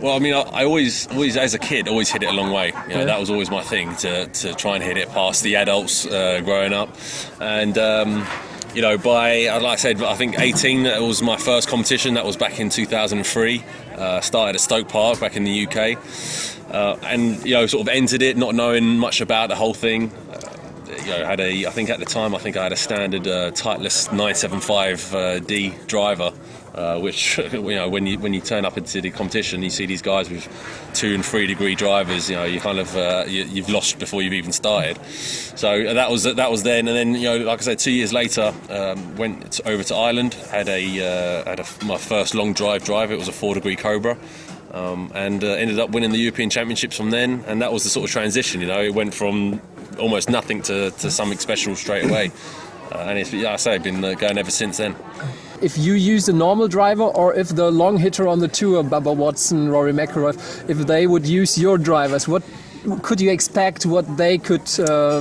Well, I mean, I always, as a kid, always hit it a long way. You know, that was always my thing, to try and hit it past the adults growing up. And, you know, like I said, I think 18, that was my first competition. That was back in 2003. Started at Stoke Park back in the UK. And, you know, sort of entered it not knowing much about the whole thing. You know, I think at the time, I had a standard Titleist 975D driver. Which, you know, when you turn up into the competition, you see these guys with 2 and 3 degree drivers. You know, you kind of you've lost before you've even started. So that was then, and then, you know, like I said, 2 years later, went over to Ireland. Had my first long drive. It was a 4 degree Cobra. And ended up winning the European Championships from then, and that was the sort of transition. You know, it went from almost nothing to something special straight away, and it's, yeah, I say, I've been going ever since then. If you use a normal driver, or if the long hitter on the tour, Bubba Watson, Rory McIlroy, if they would use your drivers, what could you expect what they could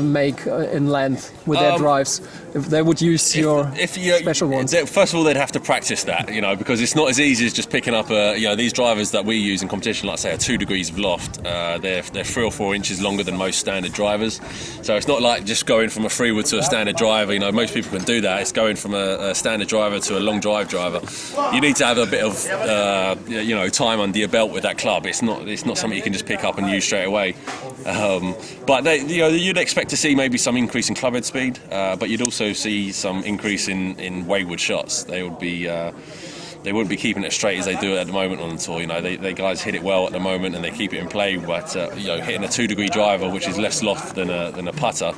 make in length with their drives if they would use your special ones? First of all, they'd have to practice that, you know, because it's not as easy as just picking up you know, these drivers that we use in competition, like say, are 2 degrees of loft. They're 3 or 4 inches longer than most standard drivers, so it's not like just going from a freewood to a standard driver. You know, most people can do that. It's going from a standard driver to a long drive driver. You need to have a bit of you know, time under your belt with that club. It's not something you can just pick up and use straight away. But you know, you'd expect to see maybe some increase in clubhead speed, but you'd also see some increase in wayward shots. They wouldn't be keeping it straight as they do at the moment on the tour. You know, they guys hit it well at the moment and they keep it in play. But you know, hitting a 2 degree driver, which is less loft than a putter,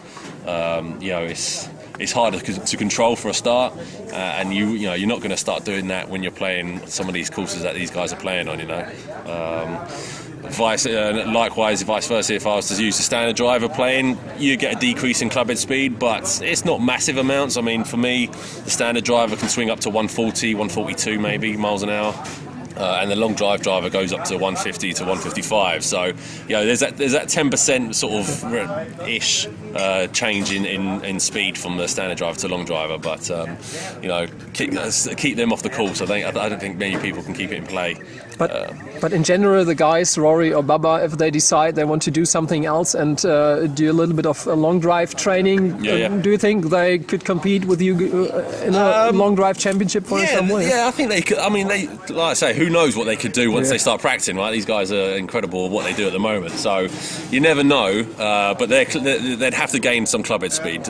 you know, it's harder to control for a start, and you know, you're not going to start doing that when you're playing some of these courses that these guys are playing on. You know. Likewise, vice versa, if I was to use the standard driver playing, you get a decrease in clubhead speed, but it's not massive amounts. I mean, for me, the standard driver can swing up to 140, 142 maybe miles an hour. And the long driver goes up to 150 to 155. So, you know, there's that 10% sort of ish change in speed from the standard driver to long driver. But you know, keep them off the course. I don't think many people can keep it in play. But in general, the guys, Rory or Bubba, if they decide they want to do something else and do a little bit of long drive training, do you think they could compete with you in a long drive championship for example? Yeah, I think they could. I mean, like I say, who knows what they could do once they start practicing, right? These guys are incredible at what they do at the moment, so you never know, but they'd have to gain some clubhead speed.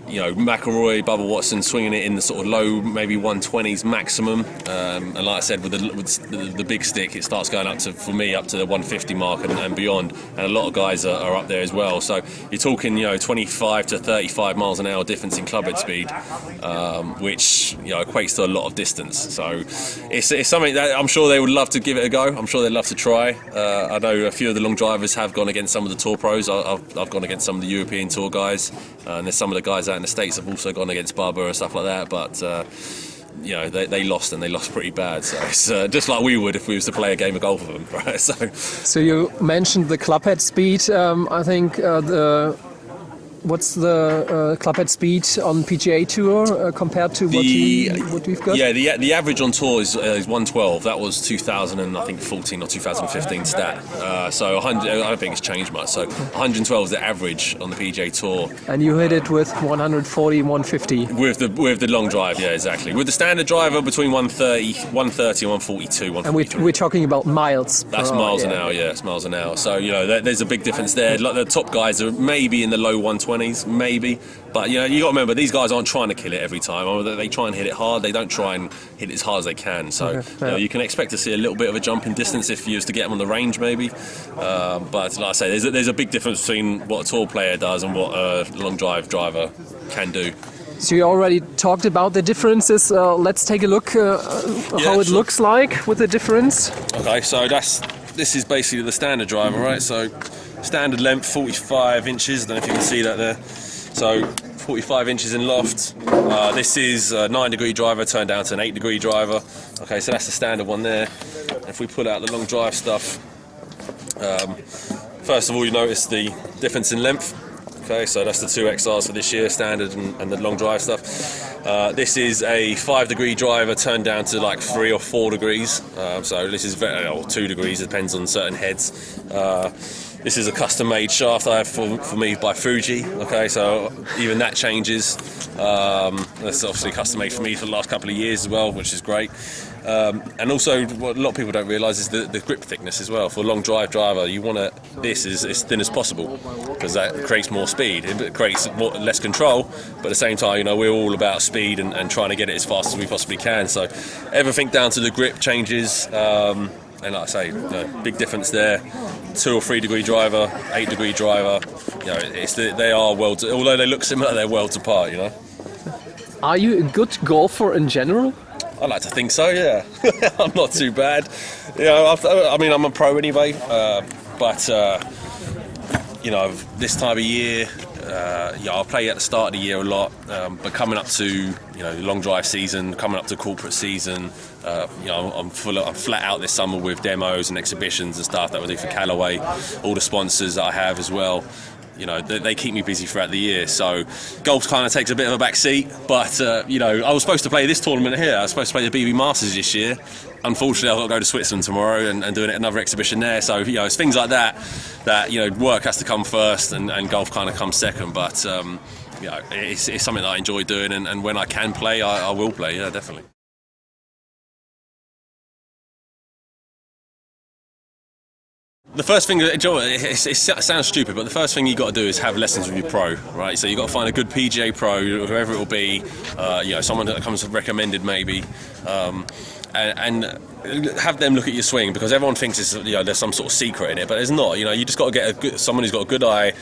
You know, McIlroy, Bubba Watson swinging it in the sort of low, maybe 120s maximum, and like I said, with the big stick, it starts going up to, for me, up to the 150 mark and beyond, and a lot of guys are up there as well. So you're talking, you know, 25 to 35 miles an hour difference in clubhead speed, which, you know, equates to a lot of distance. So it's something that I'm sure they would love to give it a go. I'm sure they'd love to try. I know a few of the long drivers have gone against some of the tour pros. I've gone against some of the European tour guys, and there's some of the guys out in the States have also gone against Bubba and stuff like that, but you know, they lost, and they lost pretty bad. So it's just like we would if we was to play a game of golf with them, right? So you mentioned the clubhead speed. I think what's the clubhead speed on PGA Tour compared to what we've got? Yeah, the average on tour is 112. That was 2014 or 2015 stat. So 100, I don't think it's changed much. So 112 is the average on the PGA Tour. And you hit it with 140, 150. With the long drive, yeah, exactly. With the standard driver, between 130 and 142, 143. And we're talking about miles. That's miles an hour, yeah, it's miles an hour. So, you know, there's a big difference there. Like the top guys are maybe in the low 120s, maybe. But, you know, you got to remember, these guys aren't trying to kill it every time. They try and hit it hard. They don't try and hit it as hard as they can. So, you know, you can expect to see a little bit of a jump in distance if you was to get them on the range, maybe. But like I say, there's a big difference between what a tour player does and what a long drive driver can do. So you already talked about the differences. Let's take a look how it looks like with the difference. Okay, so this is basically the standard driver, right? So standard length 45 inches. I don't know if you can see that there. So 45 inches in loft. This is a 9 degree driver turned down to an 8 degree driver. Okay, so that's the standard one there. If we pull out the long drive stuff, first of all, you notice the difference in length. Okay, so that's the two XRs for this year, standard and the long drive stuff. This is a 5-degree driver turned down to like 3 or 4 degrees. So this is or 2 degrees, it depends on certain heads. This is a custom-made shaft I have for me by Fuji. Okay, so even that changes. That's obviously custom-made for me for the last couple of years as well, which is great. And also, what a lot of people don't realise is the grip thickness as well. For a long driver, you want this as thin as possible because that creates more speed. It creates less control, but at the same time, we're all about speed and trying to get it as fast as we possibly can. So everything down to the grip changes. And like I say, big difference there. 2 or 3 degree driver, 8 degree driver. They are worlds. Although they look similar, they're worlds apart. Are you a good golfer in general? I like to think so. Yeah, I'm not too bad. I'm a pro anyway. But this time of year, I'll play at the start of the year a lot. But coming up to long drive season, coming up to corporate season. I'm flat out this summer with demos and exhibitions and stuff that we do for Callaway, all the sponsors that I have as well. They keep me busy throughout the year, so golf kind of takes a bit of a back seat. But I was supposed to play this tournament here. I was supposed to play the BB Masters this year. Unfortunately, I've got to go to Switzerland tomorrow and do another exhibition there. So it's things like that work has to come first and golf kind of comes second. But it's something that I enjoy doing, and when I can play, I will play. Yeah, definitely. The first thing, it sounds stupid, but the first thing you got to do is have lessons with your pro, right? So you got to find a good PGA pro, whoever it will be, someone that comes recommended maybe, and have them look at your swing, because everyone thinks there's some sort of secret in it, but there's not. You just got to get someone who's got a good eye,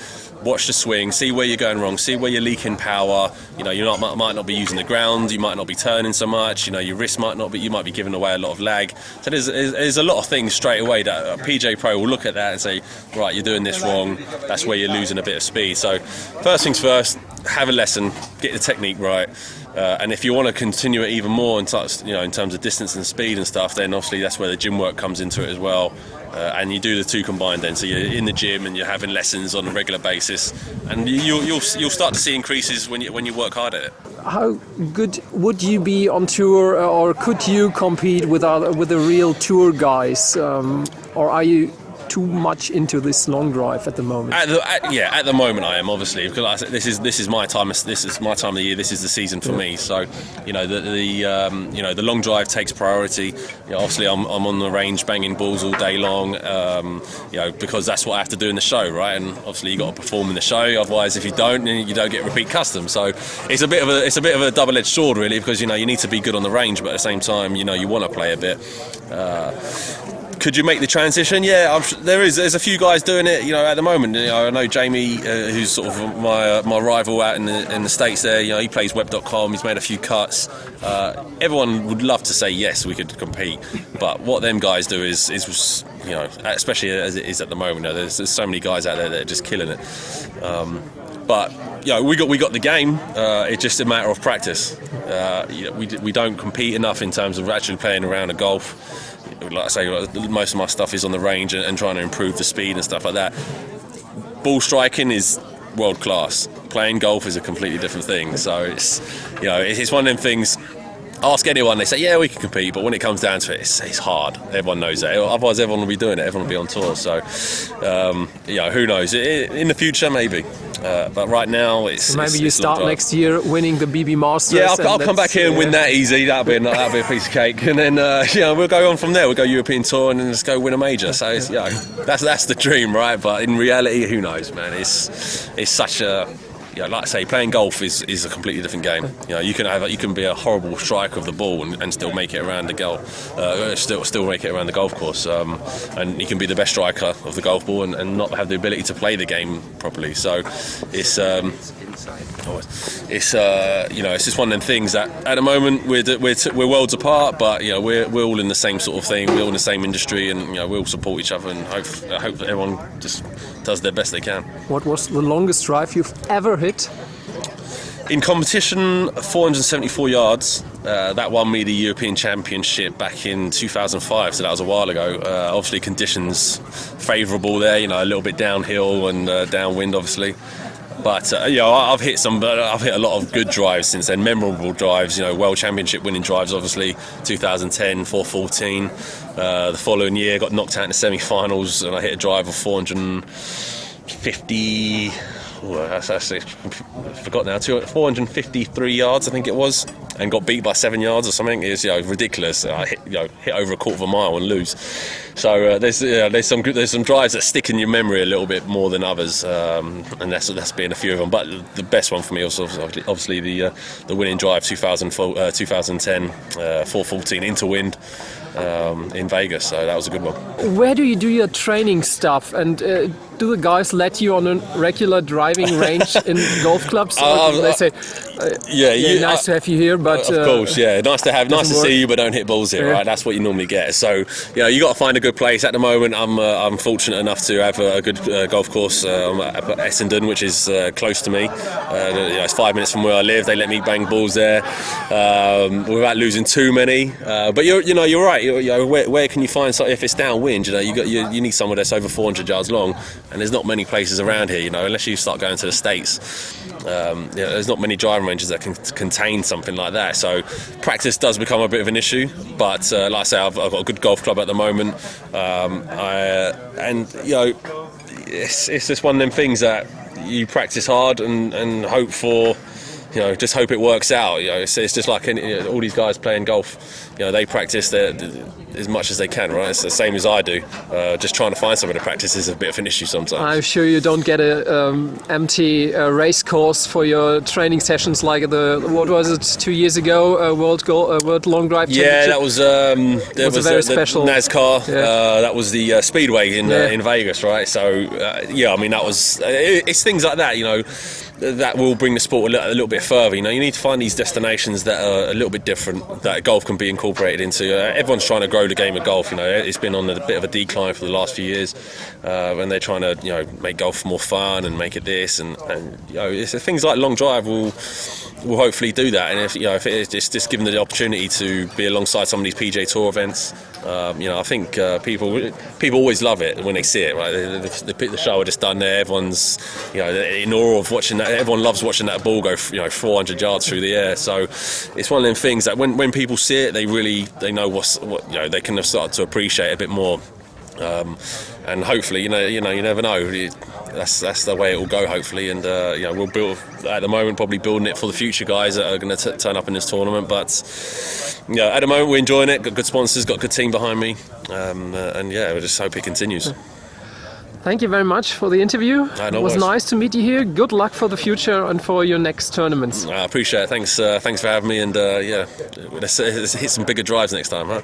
watch the swing, see where you're going wrong, see where you're leaking power. You might not be using the ground, you might not be turning so much. Your wrist might not be. You might be giving away a lot of lag. So there's a lot of things straight away that a PJ Pro will look at that and say, right, you're doing this wrong. That's where you're losing a bit of speed. So first things first, have a lesson, get the technique right. And if you want to continue it even more in terms of distance and speed and stuff, then obviously that's where the gym work comes into it as well. And you do the two combined then. So you're in the gym and you're having lessons on a regular basis, and you'll start to see increases when you work hard at it. How good would you be on tour, or could you compete with the real tour guys, or are you too much into this long drive at the moment? At the moment I am, obviously, because this is my time. This is my time of the year. This is the season for me. So, the long drive takes priority. Obviously, I'm on the range banging balls all day long. Because that's what I have to do in the show, right? And obviously, you got to perform in the show. Otherwise, if you don't, then you don't get repeat custom. So it's a bit of a double-edged sword, really, because you need to be good on the range, but at the same time, you want to play a bit. Could you make the transition? Yeah, there's a few guys doing it. At the moment, I know Jamie, who's sort of my rival out in the States. There, he plays web.com. He's made a few cuts. Everyone would love to say yes, we could compete, but what them guys do is especially as it is at the moment. There's so many guys out there that are just killing it. But we got the game. It's just a matter of practice. We don't compete enough in terms of actually playing around a golf. Like I say, most of my stuff is on the range and trying to improve the speed and stuff like that. Ball striking is world class. Playing golf is a completely different thing. So it's one of them things. Ask anyone, they say, yeah, we can compete, but when it comes down to it, it's hard. Everyone knows that. Otherwise, everyone will be doing it. Everyone will be on tour. So, who knows? In the future, maybe. But right now, maybe you start next year winning the BB Masters. Yeah, I'll come back here and win that easy. That'll be a piece of cake. And then, we'll go on from there. We'll go European Tour and then just go win a major. So, that's the dream, right? But in reality, who knows, man? It's such a... like I say, playing golf is a completely different game. You can be a horrible striker of the ball and still make it around the still make it around the golf course. And you can be the best striker of the golf ball and not have the ability to play the game properly. So it's just one of them things that at the moment we're worlds apart, but we're all in the same sort of thing. We're all in the same industry, and we all support each other. And I hope that everyone just does their best they can. What was the longest drive you've ever hit? In competition, 474 yards. That won me the European Championship back in 2005, so that was a while ago. Obviously, conditions favourable there, a little bit downhill and downwind, obviously. But I've hit a lot of good drives since then, memorable drives. World Championship winning drives, obviously 2010, 414. The following year, got knocked out in the semi-finals, and I hit a drive of 450. That's actually, I forgot now. 453 yards, I think it was, and got beat by 7 yards or something. It's ridiculous. I hit over a quarter of a mile and lose. So there's some drives that stick in your memory a little bit more than others, and that's been a few of them. But the best one for me was obviously the winning drive 2010 414 into wind. In Vegas, so that was a good one. Where do you do your training stuff, and do the guys let you on a regular driving range in golf clubs? They say, nice to have you here, but of course, nice to see you, but don't hit balls here, right? That's what you normally get. So you got to find a good place. At the moment, I'm fortunate enough to have a good golf course at Essendon, which is close to me. It's 5 minutes from where I live. They let me bang balls there without losing too many. But you're right. Where can you find if it's downwind? You need somewhere that's over 400 yards long, and there's not many places around here. Unless you start going to the States. There's not many driving ranges that can contain something like that. So practice does become a bit of an issue. But like I say, I've got a good golf club at the moment, it's just one of them things that you practice hard and hope for. Just hope it works out. It's just like all these guys playing golf. They practice as much as they can, right? It's the same as I do. Just trying to find somewhere to practice is a bit of an issue sometimes. I'm sure you don't get a empty race course for your training sessions like what was it 2 years ago? World Long Drive Championship. Yeah, that was very special. NASCAR. That was the Speedway in Vegas, right? So that was. It's things like that, that will bring the sport a little bit further. You need to find these destinations that are a little bit different that golf can be incorporated into. Everyone's trying to grow the game of golf. It's been on a bit of a decline for the last few years, when they're trying to make golf more fun and make it this and it's things like long drive will hopefully do that. And if it's just given the opportunity to be alongside some of these PGA Tour events. I think people always love it when they see it. Right, the show I just done there. Everyone's in awe of watching that. Everyone loves watching that ball go 400 yards through the air. So it's one of them things that when people see it, they know what they can start to appreciate a bit more. And hopefully, you never know. That's the way it will go. Hopefully, and we'll build at the moment, probably building it for the future guys that are going to turn up in this tournament. But at the moment, we're enjoying it. Got good sponsors, got a good team behind me, and we just hope it continues. Thank you very much for the interview. No it was worries. Nice to meet you here. Good luck for the future and for your next tournaments. I appreciate it. Thanks for having me. And let's hit some bigger drives next time, huh?